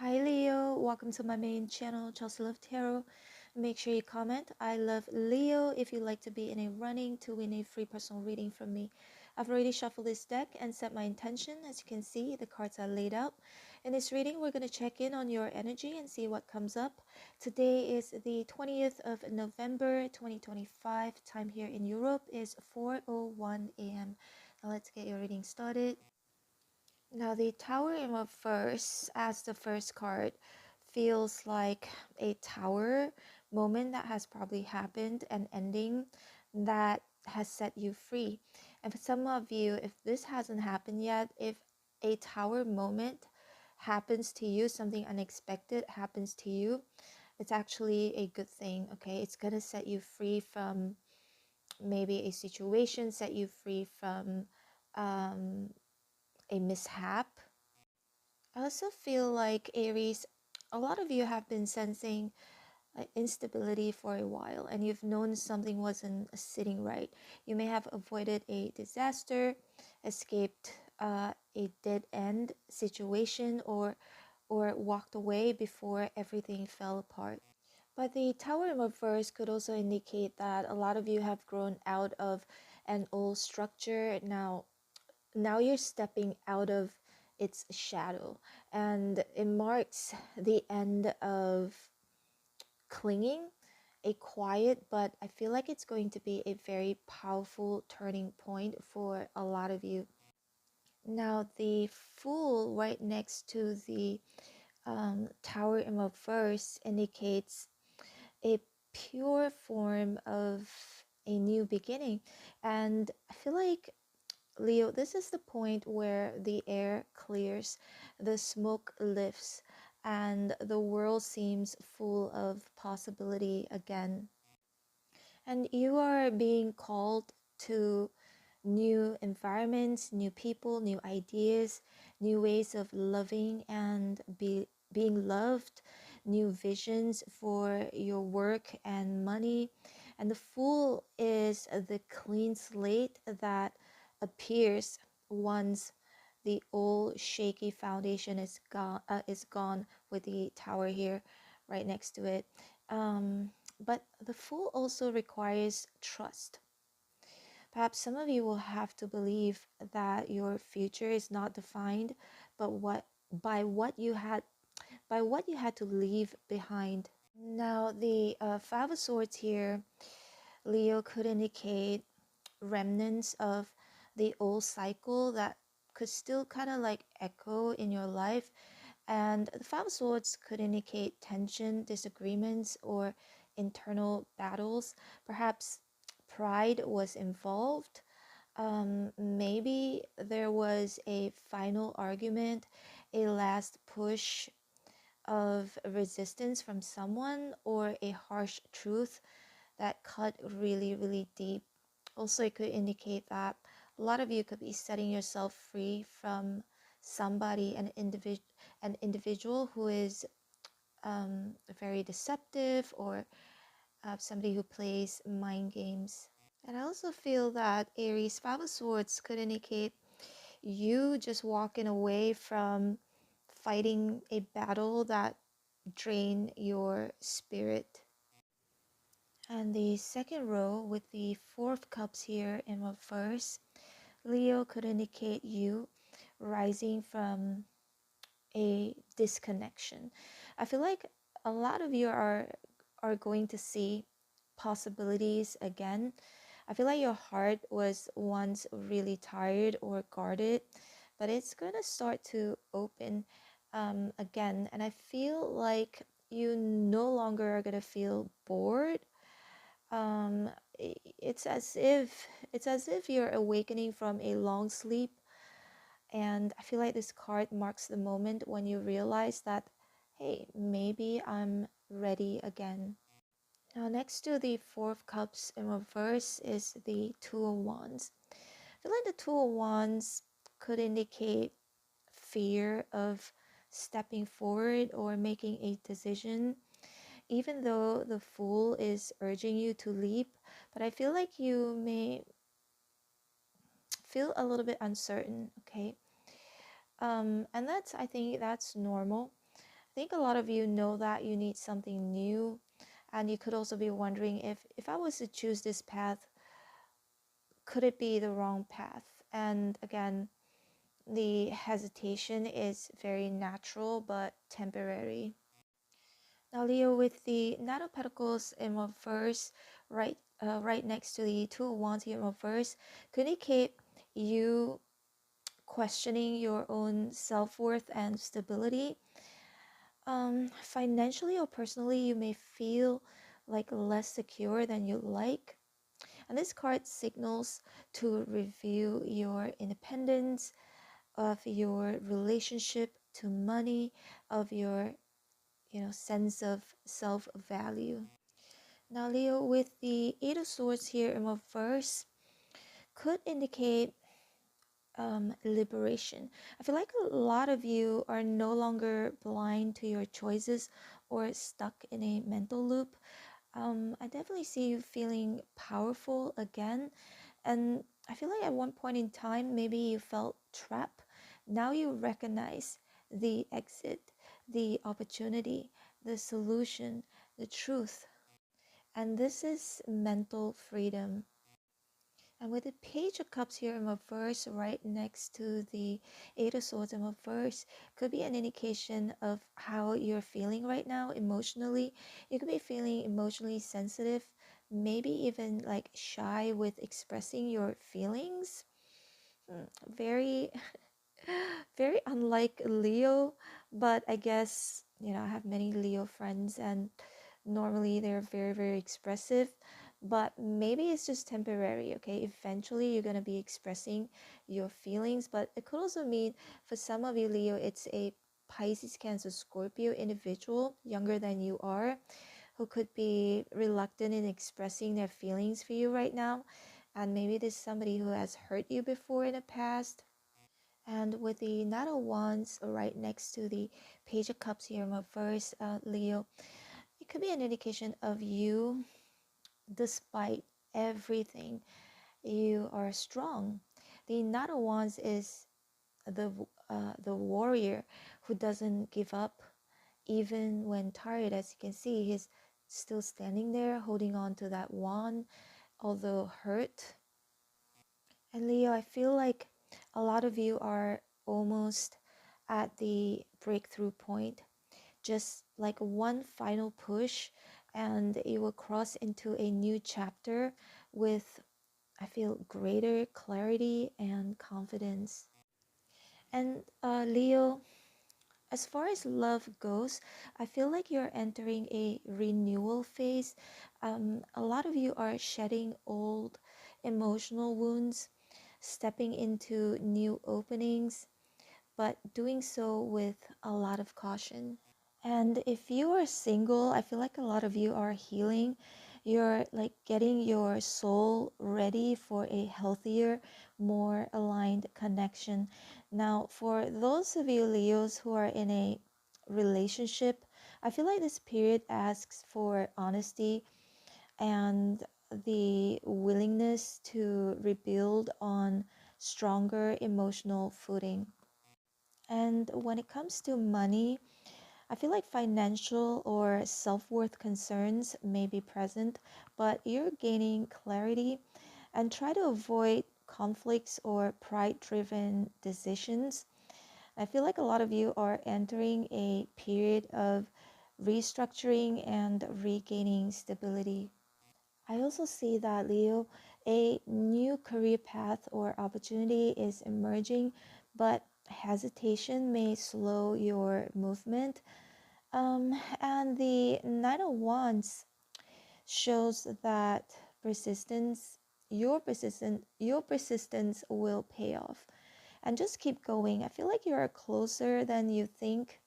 Hi Leo, welcome to my main channel, Chelsea Love Tarot. Make sure you comment, I love Leo, if you'd like to be in a running to win a free personal reading from me. I've already shuffled this deck and set my intention. As you can see, the cards are laid out. In this reading, we're going to check in on your energy and see what comes up. Today is the 20th of November, 2025. Time here in Europe is 4:01 a.m. Now let's get your reading started. Now, the Tower in reverse as the first card feels like a tower moment that has probably happened, an ending that has set you free. And for some of you, if this hasn't happened yet, if a tower moment happens to you, something unexpected happens to you, it's actually a good thing, okay? It's gonna set you free from maybe a situation, set you free from a mishap. I also feel like Aries, a lot of you have been sensing instability for a while and you've known something wasn't sitting right. You may have avoided a disaster, escaped a dead end situation, or walked away before everything fell apart. But the Tower in reverse could also indicate that a lot of you have grown out of an old structure. Now you're stepping out of its shadow, and it marks the end of clinging, a quiet, but I feel like it's going to be a very powerful turning point for a lot of you. Now the Fool right next to the Tower in reverse indicates a pure form of a new beginning, and I feel like, Leo, this is the point where the air clears, the smoke lifts, and the world seems full of possibility again. And you are being called to new environments, new people, new ideas, new ways of loving and being loved, new visions for your work and money. And the Fool is the clean slate that appears once the old shaky foundation is gone, with the Tower here right next to it. But the Fool also requires trust. Perhaps some of you will have to believe that your future is not defined but by what you had to leave behind. Now the Five of Swords here, Leo, could indicate remnants of the old cycle that could still kind of like echo in your life. And the Five of Swords could indicate tension, disagreements, or internal battles. Perhaps pride was involved. Maybe there was a final argument, a last push of resistance from someone, or a harsh truth that cut really, really deep. Also, it could indicate that a lot of you could be setting yourself free from somebody, an individual who is very deceptive, or somebody who plays mind games. And I also feel that Aries, Five of Swords could indicate you just walking away from fighting a battle that drain your spirit. And the second row with the Four of Cups here in reverse, Leo, could indicate you rising from a disconnection. I feel like a lot of you are going to see possibilities again. I feel like your heart was once really tired or guarded, but it's going to start to open again. And I feel like you no longer are going to feel bored. um it's as if you're awakening from a long sleep, and I feel like this card marks the moment when you realize that, hey, maybe I'm ready again. Now next to the Four of Cups in reverse is the Two of Wands. I feel like the Two of Wands could indicate fear of stepping forward or making a decision, even though the Fool is urging you to leap. But I feel like you may feel a little bit uncertain, okay? And I think that's normal. I think a lot of you know that you need something new, and you could also be wondering if I was to choose this path, could it be the wrong path? And again, the hesitation is very natural but temporary. Now, Leo, with the Knight of Pentacles in reverse, right next to the Two of Wands here in reverse, could indicate you questioning your own self-worth and stability. Financially or personally, you may feel like less secure than you like. And this card signals to review your independence, of your relationship to money, of your sense of self-value. Now, Leo, with the Eight of Swords here in reverse, could indicate liberation. I feel like a lot of you are no longer blind to your choices or stuck in a mental loop. I definitely see you feeling powerful again. And I feel like at one point in time, maybe you felt trapped. Now you recognize the exit, the opportunity, the solution, the truth. And this is mental freedom. And with the Page of Cups here in reverse, right next to the Eight of Swords in reverse, could be an indication of how you're feeling right now emotionally. You could be feeling emotionally sensitive, maybe even like shy with expressing your feelings. Very, very unlike Leo, but I guess, I have many Leo friends and normally they're very, very expressive, but maybe it's just temporary, okay? Eventually you're going to be expressing your feelings, but it could also mean for some of you, Leo, it's a Pisces, Cancer, Scorpio individual younger than you are who could be reluctant in expressing their feelings for you right now. And maybe there's somebody who has hurt you before in the past. And with the Knight of Wands right next to the Page of Cups here in reverse, Leo, it could be an indication of you, despite everything, you are strong. The Knight of Wands is the warrior who doesn't give up even when tired. As you can see, he's still standing there holding on to that wand, although hurt. And Leo, I feel like a lot of you are almost at the breakthrough point, just like one final push, and you will cross into a new chapter with, I feel, greater clarity and confidence. And Leo, as far as love goes, I feel like you're entering a renewal phase. A lot of you are shedding old emotional wounds, stepping into new openings, but doing so with a lot of caution. And if you are single, I feel like a lot of you are healing. You're like getting your soul ready for a healthier, more aligned connection. Now, for those of you Leos who are in a relationship, I feel like this period asks for honesty and the willingness to rebuild on stronger emotional footing. And when it comes to money, I feel like financial or self-worth concerns may be present, but you're gaining clarity and try to avoid conflicts or pride-driven decisions. I feel like a lot of you are entering a period of restructuring and regaining stability. I also see that, Leo, a new career path or opportunity is emerging, but hesitation may slow your movement. And the Nine of Wands shows that your persistence will pay off. And just keep going. I feel like you are closer than you think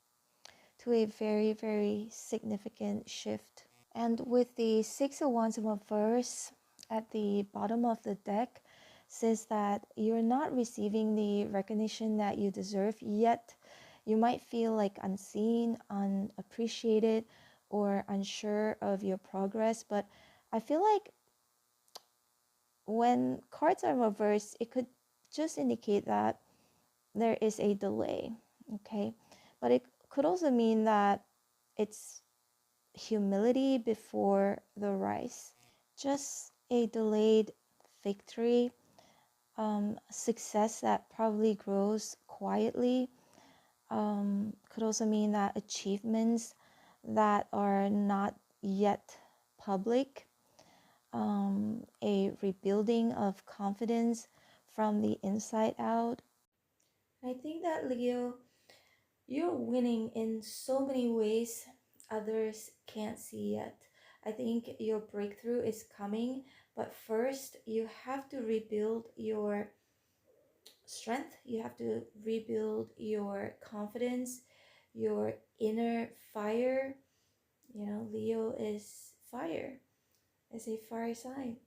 to a very, very significant shift. And with the Six of Wands in reverse at the bottom of the deck, says that you're not receiving the recognition that you deserve yet. You might feel like unseen, unappreciated, or unsure of your progress. But I feel like when cards are reversed, it could just indicate that there is a delay, okay? But it Could also mean that it's humility before the rise, just a delayed victory, success that probably grows quietly. Could also mean that achievements that are not yet public, a rebuilding of confidence from the inside out. I think that Leo, you're winning in so many ways others can't see yet. I think your breakthrough is coming, but first you have to rebuild your strength, you have to rebuild your confidence, your inner fire. You know, Leo is fire, is a fire sign.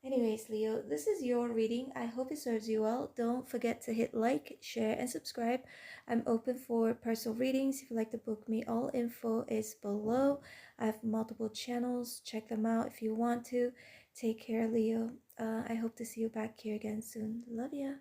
Anyways, Leo, this is your reading. I hope it serves you well. Don't forget to hit like, share, and subscribe. I'm open for personal readings. If you'd like to book me, all info is below. I have multiple channels. Check them out if you want to. Take care, Leo. I hope to see you back here again soon. Love ya.